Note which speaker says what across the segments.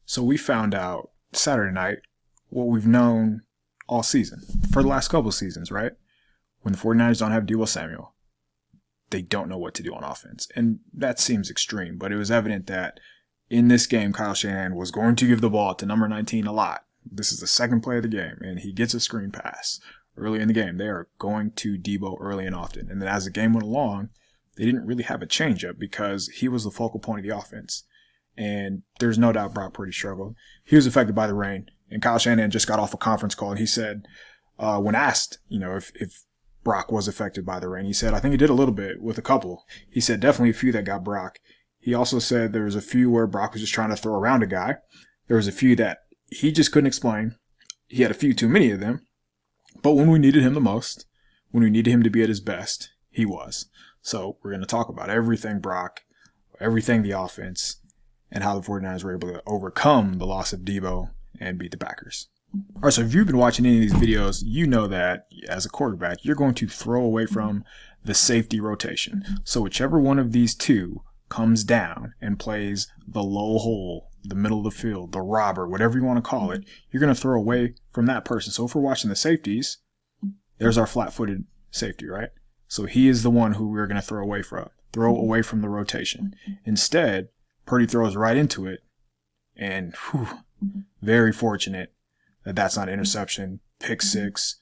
Speaker 1: So we found out Saturday night what we've known all season, for the last couple of seasons, right? When the 49ers don't have Deebo Samuel, they don't know what to do on offense. And that seems extreme, but it was evident that in this game, Kyle Shanahan was going to give the ball to number 19 a lot. This is the second play of the game, and he gets a screen pass early in the game. They are going to Deebo early and often. And then as the game went along, they didn't really have a changeup because he was the focal point of the offense. And there's no doubt Brock Purdy struggled. He was affected by the rain. And Kyle Shanahan just got off a conference call, and he said, when asked, if Brock was affected by the rain, he said, I think he did a little bit with a couple. He said definitely a few that got Brock. He also said there was a few where Brock was just trying to throw around a guy. There was a few that he just couldn't explain. He had a few too many of them. But when we needed him the most, when we needed him to be at his best, he was. So we're going to talk about everything Brock, everything the offense, and how the 49ers were able to overcome the loss of Deebo and beat the Packers. All right, so if you've been watching any of these videos, you know that as a quarterback, you're going to throw away from the safety rotation. So whichever one of these two comes down and plays the low hole, the middle of the field, the robber, whatever you want to call it, you're going to throw away from that person. So if we're watching the safeties, there's our flat-footed safety, right? So he is the one who we're going to throw away from the rotation. Instead, Purdy throws right into it, and very fortunate that that's not an interception. Pick six.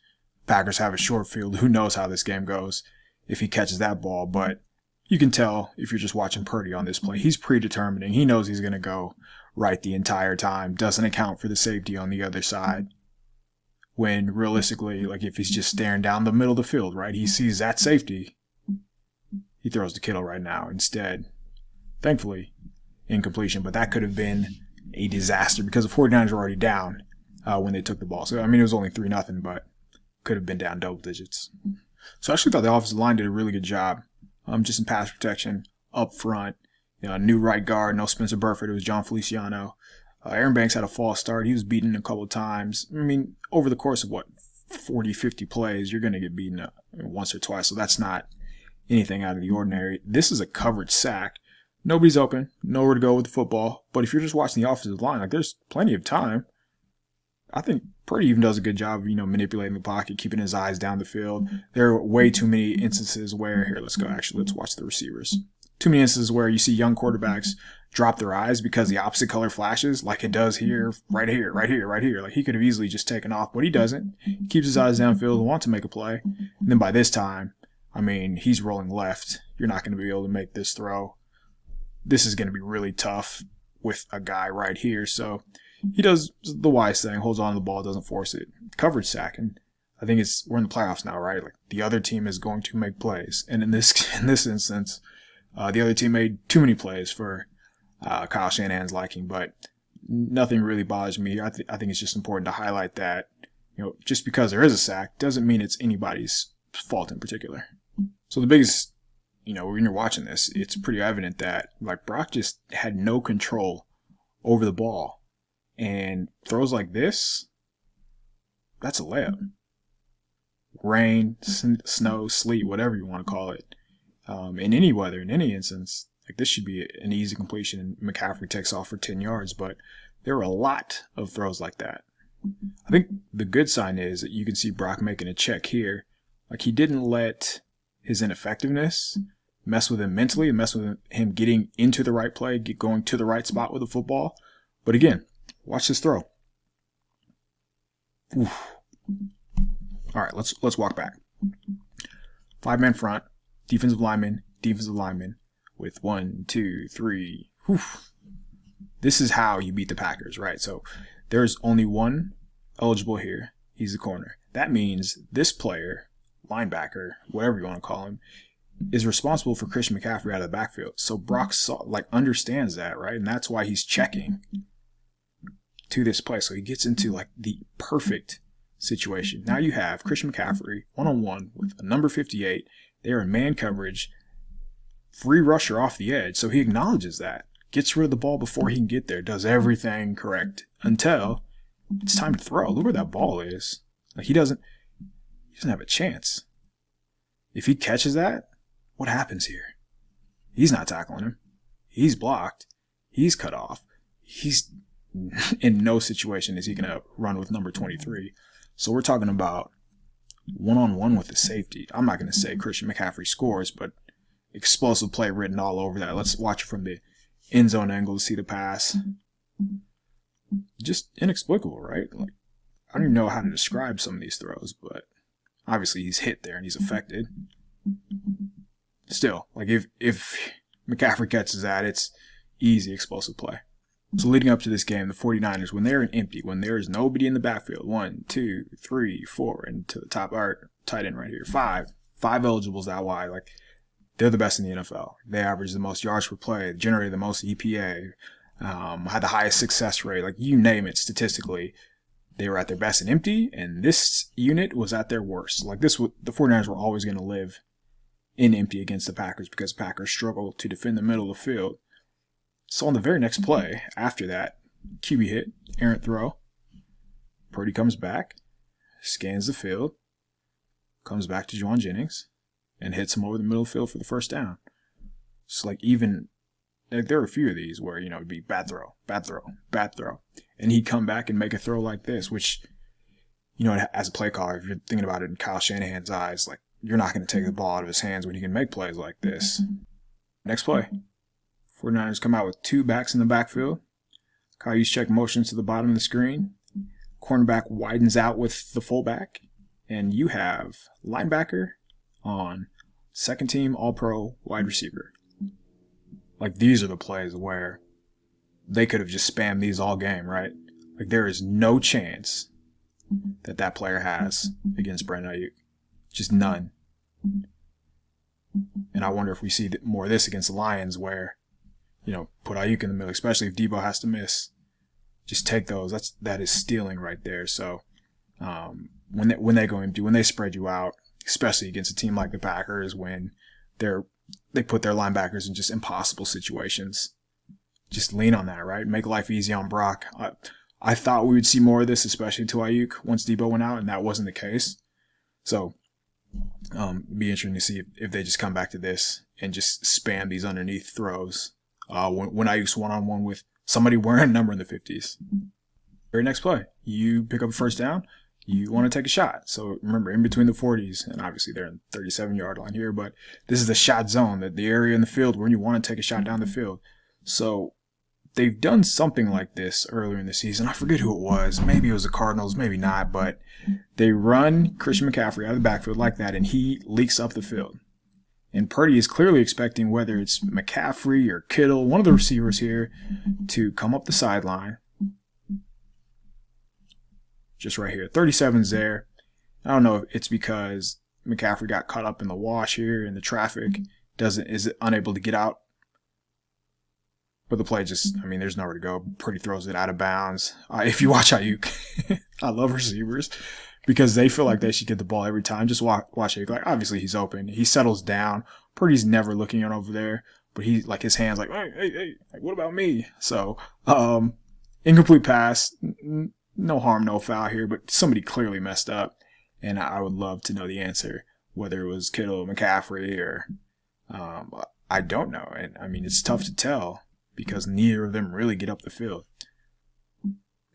Speaker 1: Packers have a short field. Who knows how this game goes if he catches that ball, but you can tell if you're just watching Purdy on this play. He's predetermining. He knows he's going to go right the entire time. Doesn't account for the safety on the other side. When realistically, like if he's just staring down the middle of the field, right, he sees that safety, he throws to Kittle right now. Instead, thankfully, incompletion, but that could have been a disaster because the 49ers were already down when they took the ball. So, I mean, it was only 3-0, but could have been down double digits. So I actually thought the offensive line did a really good job just in pass protection up front. New right guard, no Spencer Burford. It was John Feliciano. Aaron Banks had a false start. He was beaten a couple of times. I mean, over the course of 40, 50 plays, you're going to get beaten once or twice. So that's not anything out of the ordinary. This is a covered sack. Nobody's open, nowhere to go with the football. But if you're just watching the offensive line, there's plenty of time. I think Purdy even does a good job of, manipulating the pocket, keeping his eyes down the field. There are way too many instances where, let's watch the receivers. Too many instances where you see young quarterbacks drop their eyes because the opposite color flashes, like it does here, right here, right here, right here. Like he could have easily just taken off, but he doesn't. He keeps his eyes downfield and wants to make a play. And then by this time, he's rolling left. You're not going to be able to make this throw. This is going to be really tough with a guy right here. So he does the wise thing, holds on to the ball, doesn't force it. Coverage sack. And I think we're in the playoffs now, right? Like the other team is going to make plays. And in this instance, the other team made too many plays for Kyle Shanahan's liking, but nothing really bothers me. I think it's just important to highlight that, just because there is a sack doesn't mean it's anybody's fault in particular. So the biggest, when you're watching this, it's pretty evident that Brock just had no control over the ball, and throws like this, that's a layup. Rain, snow, sleet, whatever you want to call it. In any weather, in any instance, this should be an easy completion and McCaffrey takes off for 10 yards, but there were a lot of throws like that. I think the good sign is that you can see Brock making a check here. He didn't let his ineffectiveness mess with him mentally and mess with him getting into the right play, going to the right spot with the football. But again, watch this throw. Oof. All right, let's walk back. 5-man front. Defensive lineman with 1, 2, 3. Whew. This is how you beat the Packers, right? So there's only one eligible here. He's the corner. That means this player, linebacker, whatever you want to call him, is responsible for Christian McCaffrey out of the backfield. So Brock understands that, right? And that's why he's checking to this play. So he gets into the perfect situation. Now you have Christian McCaffrey one-on-one with a number 58. They're in man coverage, free rusher off the edge. So he acknowledges that, gets rid of the ball before he can get there, does everything correct until it's time to throw. Look where that ball is. He doesn't have a chance. If he catches that, what happens here? He's not tackling him. He's blocked. He's cut off. He's in no situation is he going to run with number 23. So we're talking about one-on-one with the safety. I'm not going to say Christian McCaffrey scores, but explosive play written all over that. Let's watch it from the end zone angle to see the pass. Just inexplicable, right? Like, I don't even know how to describe some of these throws, but obviously he's hit there and he's affected. Still, like if McCaffrey catches that, it's easy explosive play. So leading up to this game, the 49ers, when they're empty, when there is nobody in the backfield, 1, 2, 3, 4, and to the top our tight end right here, five eligibles that wide, like they're the best in the NFL. They average the most yards per play, generated the most EPA, had the highest success rate, like you name it statistically. They were at their best in empty, and this unit was at their worst. Like the 49ers were always going to live in empty against the Packers because Packers struggle to defend the middle of the field. So on the very next play, after that, QB hit, errant throw. Purdy comes back, scans the field, comes back to Jennings, and hits him over the middle of the field for the first down. So like there are a few of these where, it'd be bad throw. And he'd come back and make a throw like this, which, as a play caller, if you're thinking about it in Kyle Shanahan's eyes, like you're not going to take the ball out of his hands when he can make plays like this. Next play. 49ers come out with 2 backs in the backfield. Kyle check motions to the bottom of the screen. Cornerback widens out with the fullback. And you have linebacker on second team all-pro wide receiver. Like these are the plays where they could have just spammed these all game, right? Like there is no chance that player has against Brandon Ayuk. Just none. And I wonder if we see more of this against the Lions where, put Ayuk in the middle, especially if Debo has to miss. Just take those. That is stealing right there. So when they go empty, when they spread you out, especially against a team like the Packers, when they put their linebackers in just impossible situations, just lean on that, right? Make life easy on Brock. I thought we would see more of this, especially to Ayuk once Debo went out, and that wasn't the case. So be interesting to see if they just come back to this and just spam these underneath throws when Ayuk's one-on-one with somebody wearing a number in the 50s. Very next play, you pick up a first down, you want to take a shot. So remember, in between the 40s, and obviously they're in the 37-yard line here, but this is the shot zone, the area in the field where you want to take a shot down the field. So they've done something like this earlier in the season. I forget who it was. Maybe it was the Cardinals, maybe not, but they run Christian McCaffrey out of the backfield like that, and he leaks up the field. And Purdy is clearly expecting whether it's McCaffrey or Kittle, one of the receivers here, to come up the sideline. Just right here. 37's there. I don't know if it's because McCaffrey got caught up in the wash here in the traffic, is unable to get out. But the play there's nowhere to go. Purdy throws it out of bounds. If you watch Ayuk, I love receivers because they feel like they should get the ball every time. Just watch Ayuk. Like, obviously he's open. He settles down. Purdy's never looking over there, but he's like, his hands like, hey, like, what about me? So, incomplete pass. No harm, no foul here, but somebody clearly messed up. And I would love to know the answer, whether it was Kittle, McCaffrey, or I don't know. And it's tough to tell, because neither of them really get up the field.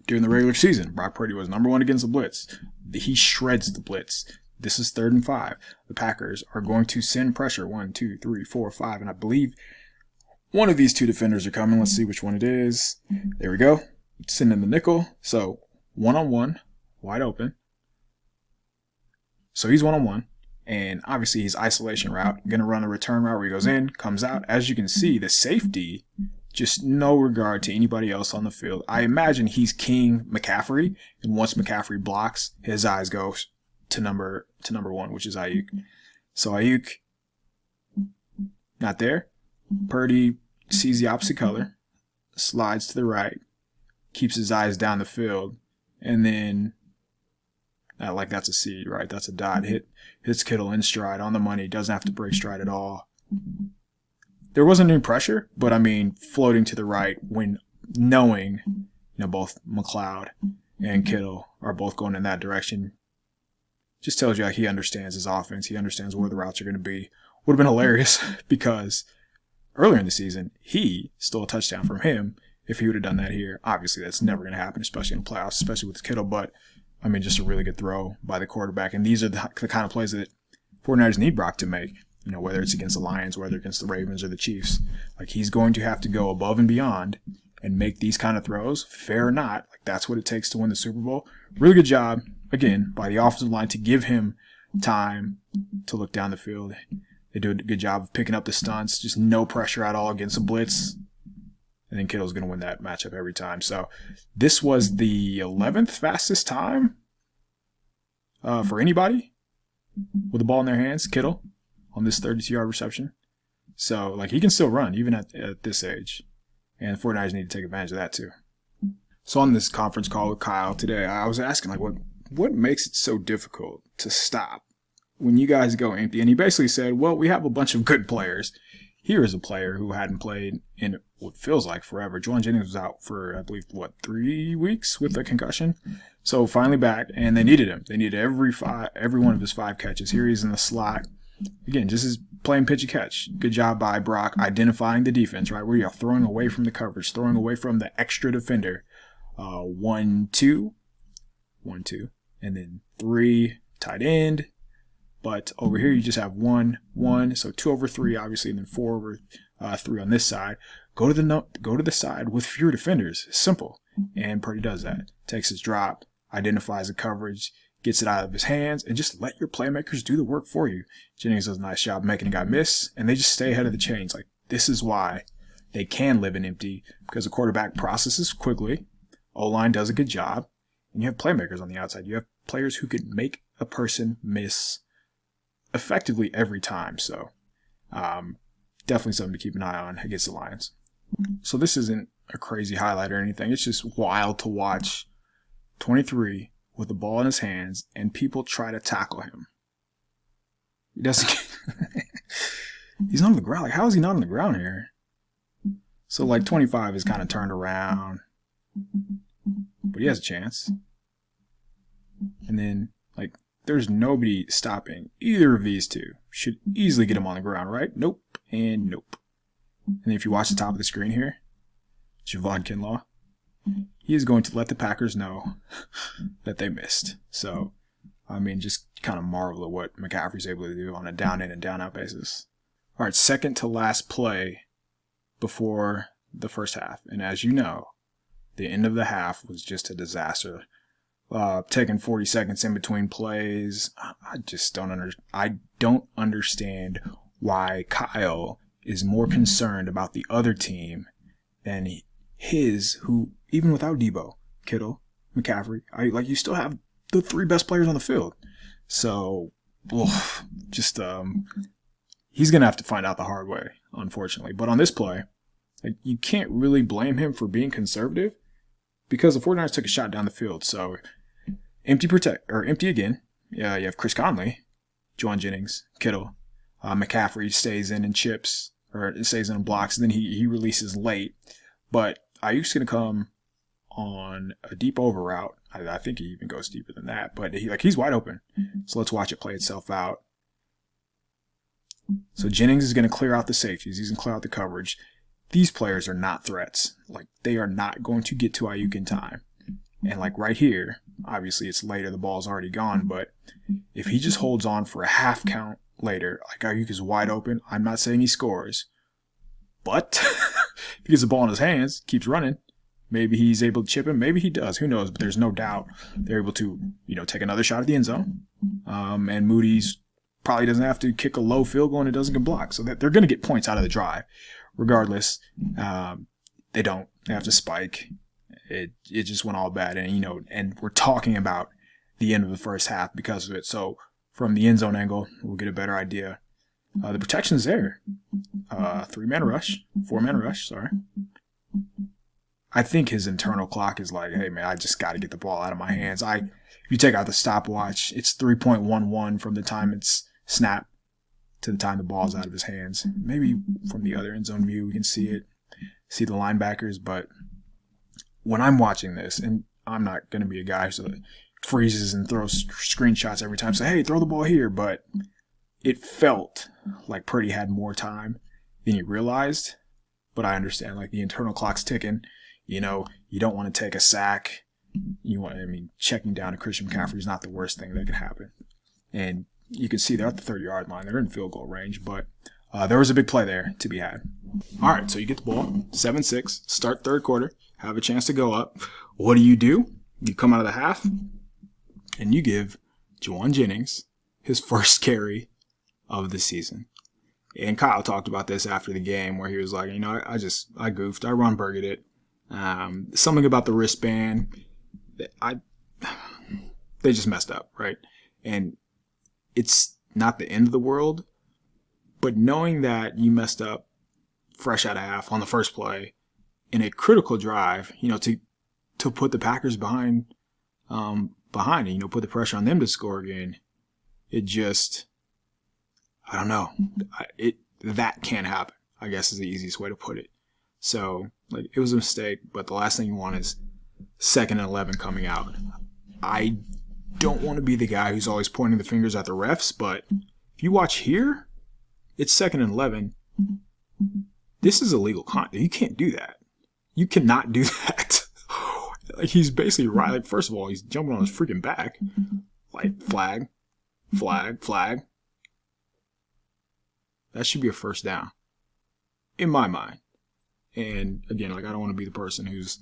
Speaker 1: During the regular season, Brock Purdy was number 1 against the Blitz. He shreds the Blitz. This is 3rd and 5. The Packers are going to send pressure. 1, 2, 3, 4, 5. And I believe one of these 2 defenders are coming. Let's see which one it is. There we go. Send in the nickel. So 1-on-1, wide open. So he's 1-on-1. And obviously he's isolation route. Going to run a return route where he goes in, comes out. As you can see, the safety, just no regard to anybody else on the field. I imagine he's king McCaffrey, and once McCaffrey blocks, his eyes go to number 1, which is Ayuk. So Ayuk, not there. Purdy sees the opposite color, slides to the right, keeps his eyes down the field, and then that's a seed, right? That's a dot. Hits Kittle in stride on the money. Doesn't have to break stride at all. There wasn't any pressure, but floating to the right when knowing, both McLeod and Kittle are both going in that direction, just tells you he understands his offense. He understands where the routes are going to be. Would have been hilarious because earlier in the season, he stole a touchdown from him, if he would have done that here. Obviously, that's never going to happen, especially in the playoffs, especially with Kittle. But, I mean, just a really good throw by the quarterback. And these are the kind of plays that 49ers need Brock to make, you know, whether it's against the Lions, whether against the Ravens or the Chiefs. Like, he's going to have to go above and beyond and make these kind of throws, fair or not. Like, that's what it takes to win the Super Bowl. Really good job, again, by the offensive line to give him time to look down the field. They do a good job of picking up the stunts, just no pressure at all against a blitz. And then Kittle's going to win that matchup every time. So this was the 11th fastest time for anybody with the ball in their hands, Kittle, on this 32-yard reception. So, like, he can still run, even at this age. And the 49ers need to take advantage of that, too. So on this conference call with Kyle today, I was asking, like, what makes it so difficult to stop when you guys go empty? And he basically said, well, we have a bunch of good players. Here is a player who hadn't played in what feels like forever. Jennings was out for, I believe, 3 weeks with a concussion. So finally back, and they needed him. They needed every one of his 5 catches. Here he's in the slot. Again, just his playing pitch and catch. Good job by Brock identifying the defense, right? Where you're throwing away from the coverage, throwing away from the extra defender. 1, 2, 1, 2, and then 3 tight end. But over here you just have 1, 1, so 2 over 3 obviously, and then 4 over 3 on this side. Go to the side with fewer defenders. It's simple, and Purdy does that. Takes his drop, identifies the coverage, gets it out of his hands, and just let your playmakers do the work for you. Jennings does a nice job making a guy miss, and they just stay ahead of the chains. Like, this is why they can live in empty, because the quarterback processes quickly. O-line does a good job, and you have playmakers on the outside. You have players who could make a person miss effectively every time. So definitely something to keep an eye on against the Lions. So this isn't a crazy highlight or anything. It's just wild to watch 23 with the ball in his hands and people try to tackle him. He doesn't he's on the ground. Like, how is he not on the ground here? So, like, 25 is kind of turned around, but he has a chance. And then, like, there's nobody stopping either of these two. Should easily get him on the ground, right? Nope, and nope. And if you watch the top of the screen here, Javon Kinlaw, he is going to let the Packers know that they missed. So, I mean, just kind of marvel at what McCaffrey's able to do on a down in and down out basis. All right, second to last play before the first half. And as you know, the end of the half was just a disaster. Taking 40 seconds in between plays. I just don't understand why Kyle is more concerned about the other team than his, who, even without Debo, Kittle, McCaffrey, you still have the 3 best players on the field. So, he's going to have to find out the hard way, unfortunately. But on this play, you can't really blame him for being conservative because the 49ers took a shot down the field. So, empty again. Yeah, you have Chris Conley, Jennings, Kittle. McCaffrey stays in and chips, or stays in and blocks, and then he releases late. But Ayuk's going to come on a deep over route. I think he even goes deeper than that, but he's wide open. So let's watch it play itself out. So Jennings is going to clear out the safeties. He's going to clear out the coverage. These players are not threats. Like, they are not going to get to Ayuk in time. And like right here, obviously it's later, the ball's already gone, but if he just holds on for a half count later, like Ayuk is wide open, I'm not saying he scores, but if he gets the ball in his hands, keeps running, maybe he's able to chip him, maybe he does, who knows, but there's no doubt they're able to, take another shot at the end zone. And Moody's probably doesn't have to kick a low field goal and it doesn't get blocked, so that they're going to get points out of the drive. Regardless, they don't. They have to spike. It just went all bad, and we're talking about the end of the first half because of it. So from the end zone angle, we'll get a better idea. The protection's there. 4-man rush. Sorry. I think his internal clock is like, hey man, I just got to get the ball out of my hands. If you take out the stopwatch, it's 3.11 from the time it's snapped to the time the ball's out of his hands. Maybe from the other end zone view we can see the linebackers, but when I'm watching this, and I'm not going to be a guy who freezes and throws screenshots every time, say, hey, throw the ball here, but it felt like Purdy had more time than he realized. But I understand, like, the internal clock's ticking. You know, you don't want to take a sack. Checking down to Christian McCaffrey is not the worst thing that could happen. And you can see they're at the 30-yard line. They're in field goal range, but there was a big play there to be had. All right, so you get the ball, 7-6, start third quarter, have a chance to go up. What do? You come out of the half, and you give Jennings his first carry of the season. And Kyle talked about this after the game where he was like, I goofed. I Ron Burgered it. Something about the wristband. They just messed up, right? And it's not the end of the world, but knowing that you messed up fresh out of half on the first play in a critical drive, to put the Packers behind it, put the pressure on them to score again, it just, I don't know. That can't happen, I guess is the easiest way to put it. So, it was a mistake, but the last thing you want is 2nd and 11 coming out. I don't want to be the guy who's always pointing the fingers at the refs, but if you watch here, it's 2nd and 11. This is illegal conduct. You can't do that. You cannot do that. He's basically right. First of all, he's jumping on his freaking back. Flag. That should be a first down, in my mind. And again, I don't want to be the person who's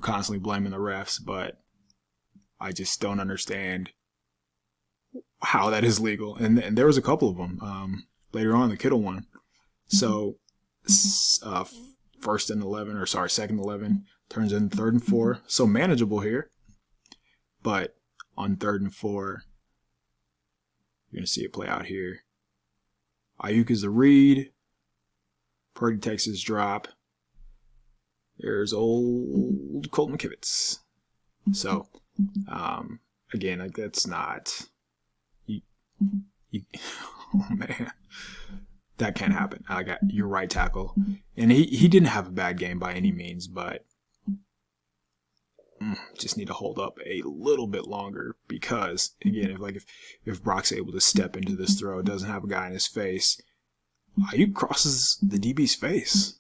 Speaker 1: constantly blaming the refs, but I just don't understand how that is legal. And there was a couple of them later on, the Kittle one. So 2nd and 11 turns into 3rd and 4. So manageable here. But on 3rd and 4, you're going to see it play out here. Ayuk is the read. Purdy takes his drop. There's old Colt McKivitz. So, again, that's not... oh, man. That can't happen. I got your right tackle. And he didn't have a bad game by any means, but just need to hold up a little bit longer because, again, if Brock's able to step into this throw, doesn't have a guy in his face, Ayuk crosses the DB's face.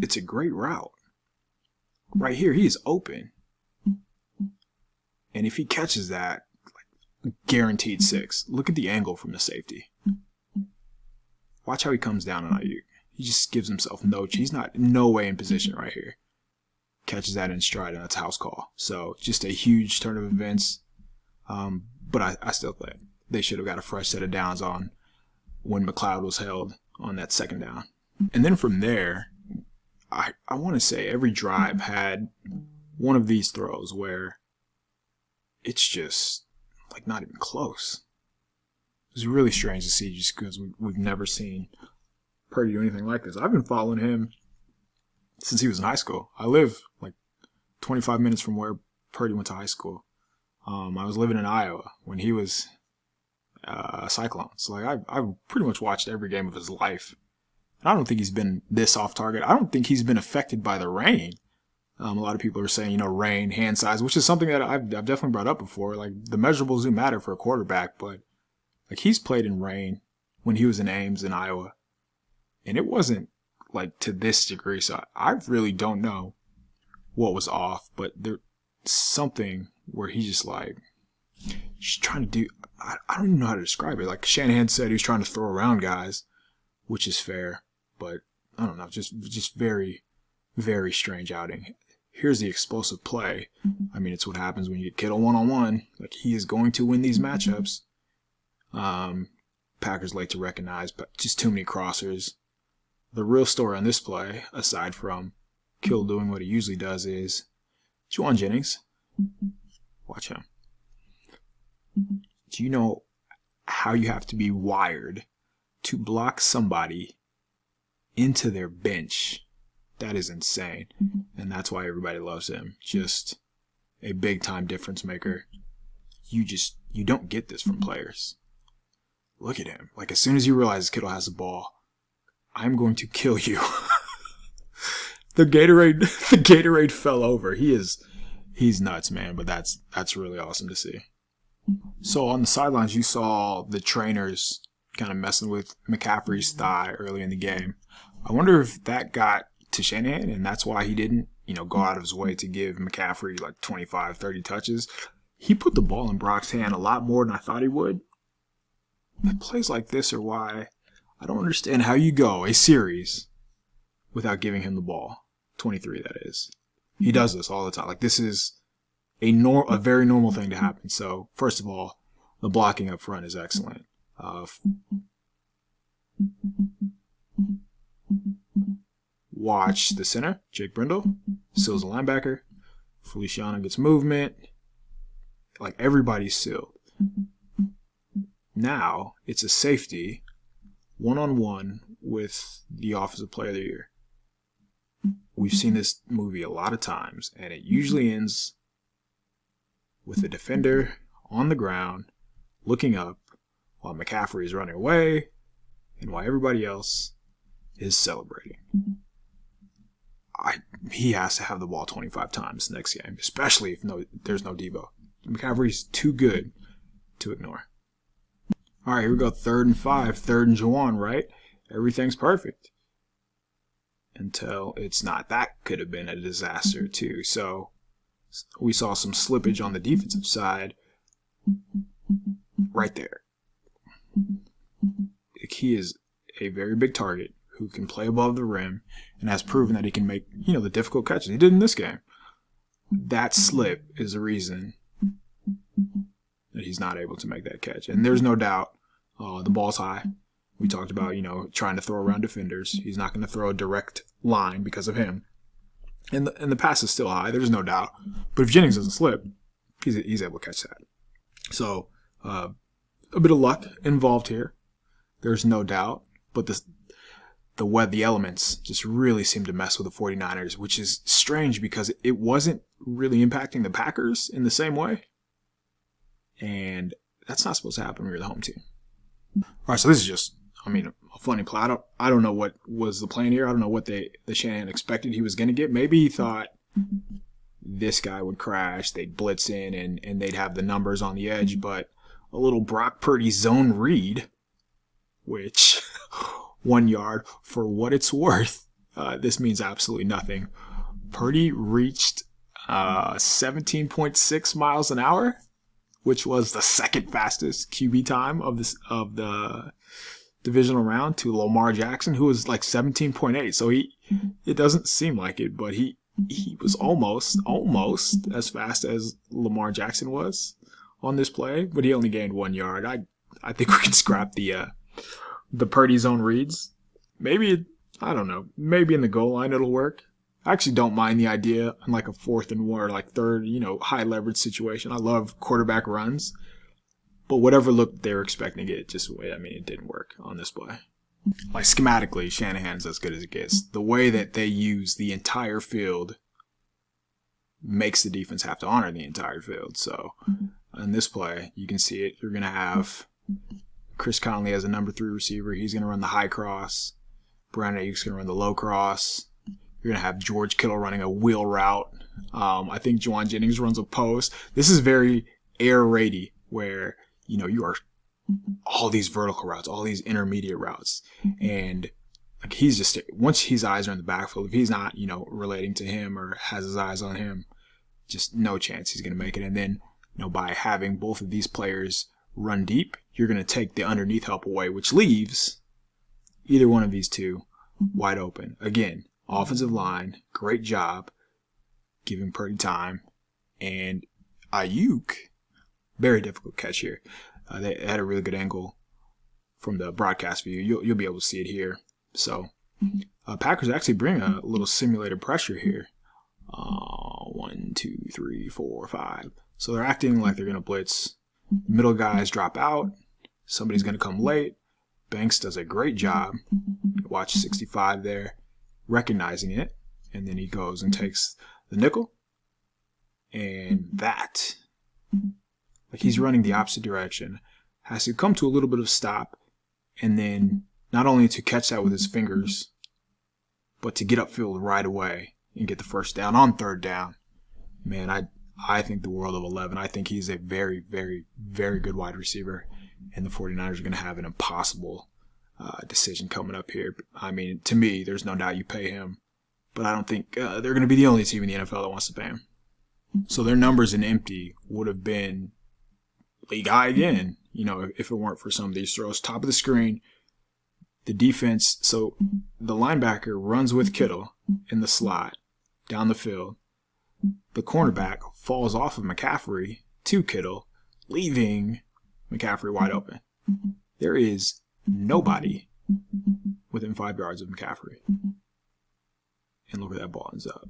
Speaker 1: It's a great route. Right here, he is open. And if he catches that, guaranteed 6. Look at the angle from the safety. Watch how he comes down on Ayuk. He just gives himself he's not no way in position right here. Catches that in stride, and that's a house call. So just a huge turn of events. But I still think they should have got a fresh set of downs on when McLeod was held on that 2nd down. And then from there, I want to say every drive had one of these throws where it's just not even close. It was really strange to see just because we've never seen Purdy do anything like this. I've been following him since he was in high school. I live 25 minutes from where Purdy went to high school. I was living in Iowa when he was a Cyclone. So I've pretty much watched every game of his life. And I don't think he's been this off target. I don't think he's been affected by the rain. A lot of people are saying, rain, hand size, which is something that I've definitely brought up before. The measurables do matter for a quarterback, but he's played in rain when he was in Ames in Iowa. And it wasn't to this degree. So I really don't know what was off, but there's something where he's just trying to do, I don't even know how to describe it. Shanahan said he was trying to throw around guys, which is fair, but I don't know, just very, very strange outing. Here's the explosive play. It's what happens when you get Kittle one-on-one. He is going to win these matchups. Packers late to recognize, but just too many crossers. The real story on this play, aside from Kittle doing what he usually does, is Jennings. Watch him. Do you know how you have to be wired to block somebody into their bench? That is insane. And that's why everybody loves him. Just a big time difference maker. You don't get this from players. Look at him. As soon as he realizes Kittle has the ball, I'm going to kill you. The Gatorade fell over. He's nuts, man, but that's really awesome to see. So on the sidelines, you saw the trainers kind of messing with McCaffrey's thigh early in the game. I wonder if that got to Shanahan, and that's why he didn't go out of his way to give McCaffrey like 25, 30 touches. He put the ball in Brock's hand a lot more than I thought he would. And plays like this are why I don't understand how you go a series without giving him the ball. 23, that is. He does this all the time. Like, this is a very normal thing to happen. So, first of all, the blocking up front is excellent. Watch the center, Jake Brindle, seals the linebacker. Feliciano gets movement. Like, everybody's sealed. Now, it's a safety, one-on-one with the Offensive Player of the Year. We've seen this movie a lot of times, and it usually ends with the defender on the ground, looking up, while McCaffrey is running away, and while everybody else is celebrating. He has to have the ball 25 times next game, especially if there's no Debo. McCaffrey's too good to ignore. All right, here we go. 3rd and 5, 3rd and Juwan, right? Everything's perfect. Until it's not. That could have been a disaster, too. So we saw some slippage on the defensive side right there. He is a very big target who can play above the rim and has proven that he can make, the difficult catches. He did in this game. That slip is the reason that he's not able to make that catch. And there's no doubt the ball's high. We talked about, trying to throw around defenders. He's not going to throw a direct line because of him. And the pass is still high. There's no doubt. But if Jennings doesn't slip, he's able to catch that. So a bit of luck involved here. There's no doubt. But the elements just really seem to mess with the 49ers, which is strange because it wasn't really impacting the Packers in the same way. And that's not supposed to happen when you're the home team. All right, so this is just, a funny play. I don't know what was the plan here. I don't know what the Shanahan expected he was going to get. Maybe he thought this guy would crash, they'd blitz in, and they'd have the numbers on the edge. But a little Brock Purdy zone read, which 1 yard, for what it's worth, this means absolutely nothing. Purdy reached 17.6 miles an hour, which was the second fastest QB time of the divisional round to Lamar Jackson, who was like 17.8. So it doesn't seem like it, but he was almost as fast as Lamar Jackson was on this play, but he only gained 1 yard. I think we can scrap the Purdy zone reads. Maybe, I don't know, maybe in the goal line it'll work. I actually don't mind the idea in like a 4th and 1 or like 3rd, high leverage situation. I love quarterback runs, but whatever look they were expecting it didn't work on this play. Like schematically, Shanahan's as good as it gets. The way that they use the entire field makes the defense have to honor the entire field. So in this play, you can see it. You're going to have Chris Conley as a number 3 receiver. He's going to run the high cross. Brandon Ayuk's going to run the low cross. You're going to have George Kittle running a wheel route. I think Juwan Jennings runs a post. This is very air raidy where, you are all these vertical routes, all these intermediate routes. And like he's just, once his eyes are in the backfield, if he's not, relating to him or has his eyes on him, just no chance he's going to make it. And then, by having both of these players run deep, you're going to take the underneath help away, which leaves either one of these two wide open. Again, offensive line, great job giving Purdy time. And Ayuk, very difficult catch here. They had a really good angle from the broadcast view. You'll be able to see it here. So Packers actually bring a little simulated pressure here. 1, 2, 3, 4, 5. So they're acting like they're going to blitz. Middle guys drop out. Somebody's going to come late. Banks does a great job. Watch 65 there, recognizing it. And then he goes and takes the nickel. And that, like he's running the opposite direction, has to come to a little bit of stop. And then not only to catch that with his fingers, but to get upfield right away and get the first down on 3rd down. Man, I think the world of 11. I think he's a very, very, very good wide receiver. And the 49ers are going to have an impossible decision coming up here. To me, there's no doubt you pay him but I don't think they're going to be the only team in the NFL that wants to pay him. So their numbers in empty would have been league high again, if it weren't for some of these throws. Top of the screen, the defense. So the linebacker runs with Kittle in the slot down the field. The cornerback falls off of McCaffrey to Kittle, leaving McCaffrey wide open. There is nobody within 5 yards of McCaffrey. And look where that ball ends up.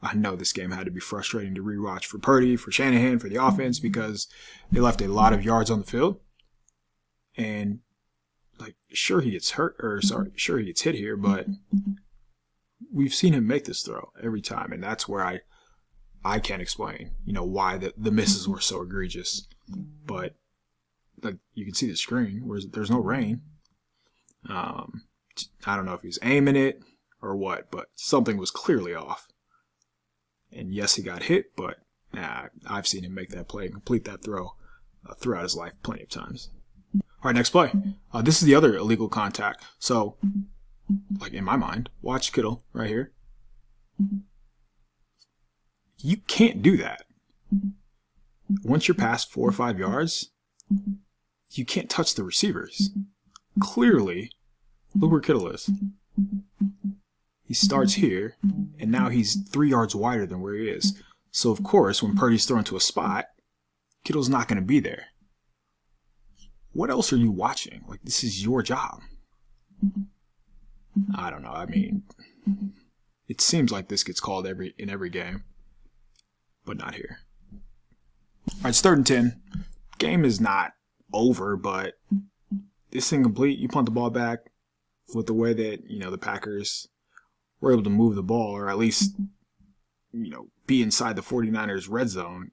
Speaker 1: I know this game had to be frustrating to rewatch for Purdy, for Shanahan, for the offense, because they left a lot of yards on the field. And sure he gets hit here, but we've seen him make this throw every time, and that's where I can't explain, why the misses were so egregious. But you can see the screen where there's no rain. I don't know if he's aiming it or what, but something was clearly off. And yes, he got hit, but I've seen him make that play and complete that throw throughout his life plenty of times. All right, next play. This is the other illegal contact. So, in my mind, watch Kittle right here. You can't do that. Once you're past 4 or 5 yards, you can't touch the receivers. Clearly, look where Kittle is. He starts here, and now he's 3 yards wider than where he is. So, of course, when Purdy's thrown to a spot, Kittle's not going to be there. What else are you watching? This is your job. I don't know. I mean, it seems like this gets called in every game, but not here. All right, it's 3rd and 10. Game is not over, but this incomplete. You punt the ball back with the way that, the Packers were able to move the ball, or at least, be inside the 49ers red zone.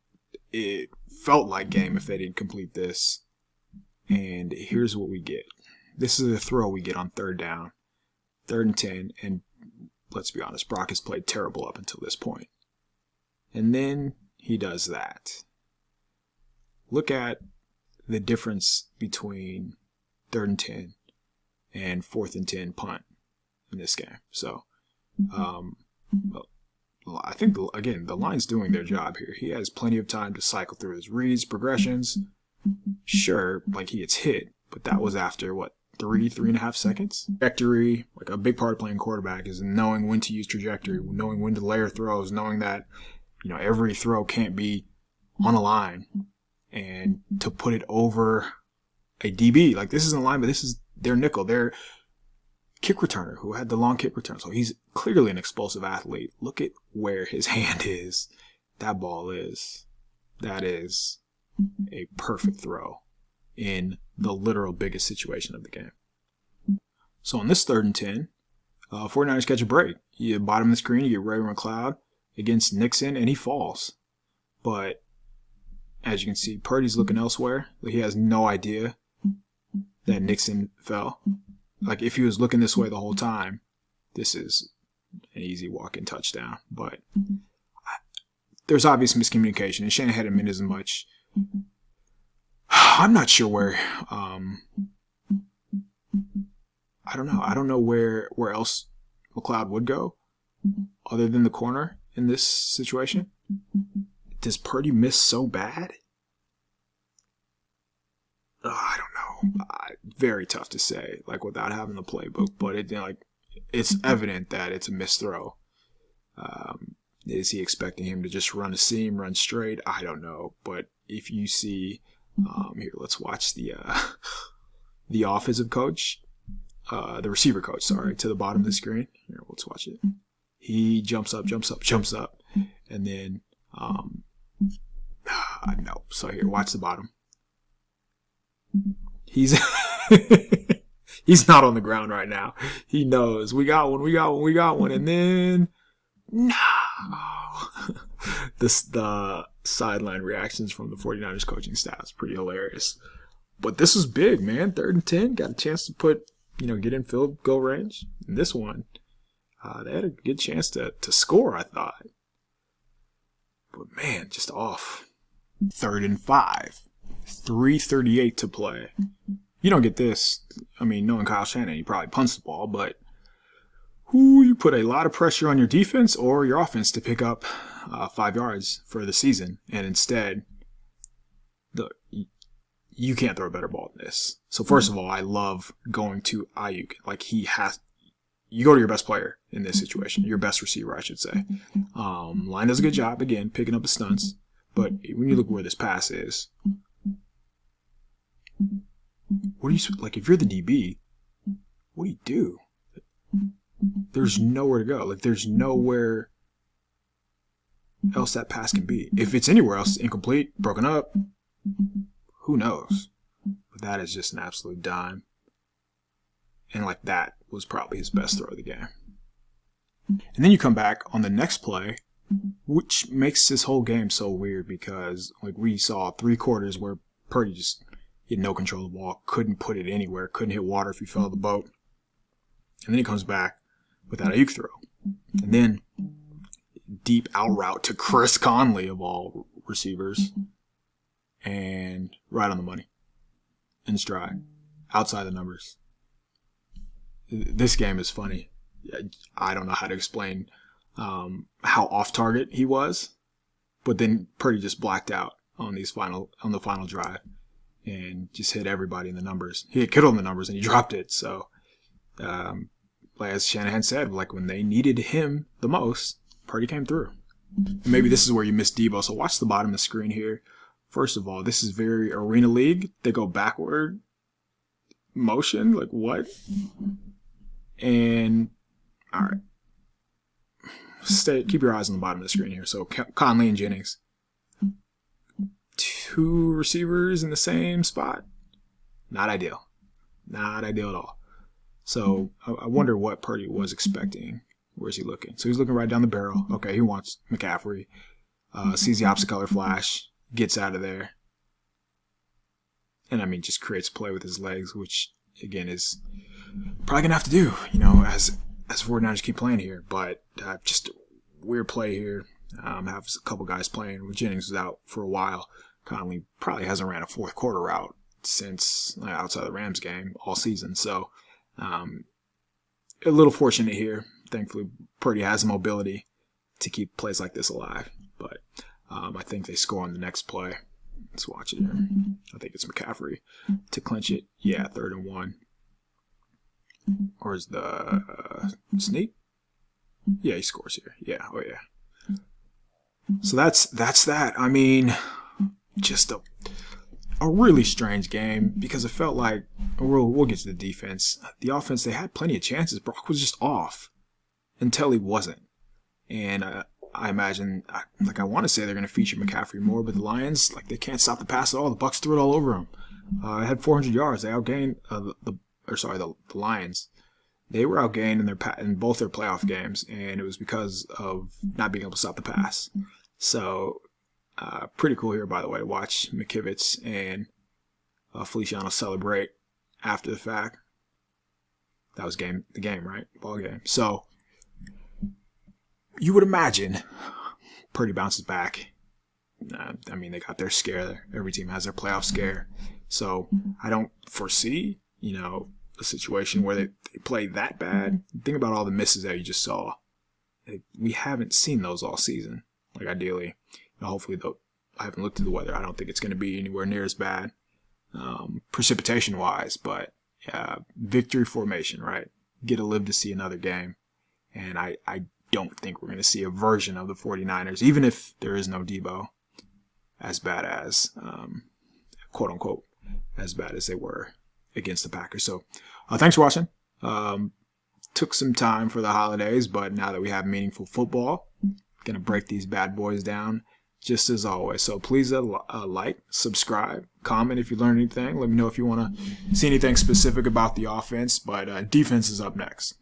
Speaker 1: It felt like game if they didn't complete this. And here's what we get. This is the throw we get on 3rd down. 3rd and 10. And let's be honest, Brock has played terrible up until this point. And then he does that. Look at the difference between 3rd and 10 and 4th and 10 punt in this game. So, I think, again, the line's doing their job here. He has plenty of time to cycle through his reads, progressions. Sure, he gets hit, but that was after, 3.5 seconds? Trajectory, a big part of playing quarterback is knowing when to use trajectory, knowing when to layer throws, knowing that, every throw can't be on a line, and to put it over a DB. This isn't a line, but this is their nickel, their kick returner who had the long kick return. So he's clearly an explosive athlete. Look at where his hand is. That ball is. That is a perfect throw in the literal biggest situation of the game. So on this 3rd and 10, 49ers catch a break. You bottom of the screen, you get Ray McLeod against Nixon, and he falls. But as you can see, Purdy's looking elsewhere. He has no idea that Nixon fell. If he was looking this way the whole time, this is an easy walk-in touchdown. But there's obvious miscommunication, and Shanahan admitted as much. I'm not sure where. I don't know. I don't know where else McLeod would go other than the corner in this situation. Does Purdy miss so bad? I don't know. Very tough to say, without having the playbook. But it's evident that it's a missed throw. Is he expecting him to just run a seam, run straight? I don't know. But if you see, here, let's watch the offensive coach, the receiver coach, to the bottom of the screen. Here, let's watch it. He jumps up, and then, no. So here, watch the bottom. He's he's not on the ground right now. He knows we got one, and then no. The sideline reactions from the 49ers coaching staff is pretty hilarious. But this was big, man. 3rd and 10, got a chance to get in field goal range. And this one, they had a good chance to score, I thought. But man, just off. 3rd and 5. 3:38 to play. You don't get this. Knowing Kyle Shanahan, he probably punts the ball, but you put a lot of pressure on your defense or your offense to pick up 5 yards for the season, and instead, you can't throw a better ball than this. So first of all, I love going to Ayuk. Like, you go to your best player in this situation, your best receiver, I should say. Line does a good job, again, picking up the stunts. But when you look where this pass is, what do you, like, if you're the DB, what do? There's nowhere to go. Like, there's nowhere else that pass can be. If it's anywhere else, incomplete, broken up, who knows? But that is just an absolute dime. And, like, that was probably his best throw of the game. And then you come back on the next play, which makes this whole game so weird because, like, we saw 3 quarters where Purdy just had no control of the ball, couldn't put it anywhere, couldn't hit water if he fell out of the boat. And then he comes back with that Ayuk throw. And then deep out route to Chris Conley, of all receivers, and right on the money, in stride, outside the numbers. This game is funny. I don't know how to explain how off target he was, but then Purdy just blacked out on the final drive and just hit everybody in the numbers. He hit Kittle in the numbers and he dropped it. So, as Shanahan said, like, when they needed him the most, Purdy came through. And maybe this is where you missed Debo. So watch the bottom of the screen here. First of all, this is very Arena League. They go backward motion. Like, what? And, all right. Keep your eyes on the bottom of the screen here. So Conley and Jennings. 2 receivers in the same spot. Not ideal. Not ideal at all. So I wonder what Purdy was expecting. Where's he looking? So he's looking right down the barrel. Okay, he wants McCaffrey. Sees the opposite color flash. Gets out of there. And, I mean, just creates play with his legs, which, again, is probably going to have to do, as 49ers keep playing here. But just a weird play here. Have a couple guys playing. Jennings was out for a while. Conley probably hasn't ran a fourth quarter route since outside the Rams game all season. So a little fortunate here. Thankfully, Purdy has the mobility to keep plays like this alive. But I think they score on the next play. Let's watch it here. I think it's McCaffrey to clinch it. Yeah, 3rd and 1. Or is the sneak? Yeah, he scores here. Yeah, oh yeah. So that's that. I mean, just a really strange game because it felt like, we'll get to the defense. The offense, they had plenty of chances. Brock was just off until he wasn't. And I imagine, I want to say they're going to feature McCaffrey more, but the Lions, they can't stop the pass at all. The Bucs threw it all over them. It had 400 yards. They outgained the Lions. They were outgained in both their playoff games, and it was because of not being able to stop the pass. So, pretty cool here, by the way, to watch McKivitz and Feliciano celebrate after the fact. That was the game, right? Ball game. So, you would imagine Purdy bounces back. I mean, they got their scare. Every team has their playoff scare. So I don't foresee, a situation where they play that bad. Think about all the misses that you just saw. We haven't seen those all season. Ideally, hopefully, though, I haven't looked at the weather. I don't think it's going to be anywhere near as bad precipitation-wise. But victory formation, right? Get to live to see another game. And I don't think we're going to see a version of the 49ers, even if there is no Debo, as bad as, quote unquote, as bad as they were against the Packers. So thanks for watching. Took some time for the holidays, but now that we have meaningful football, going to break these bad boys down just as always. So please like, subscribe, comment if you learned anything. Let me know if you want to see anything specific about the offense, but defense is up next.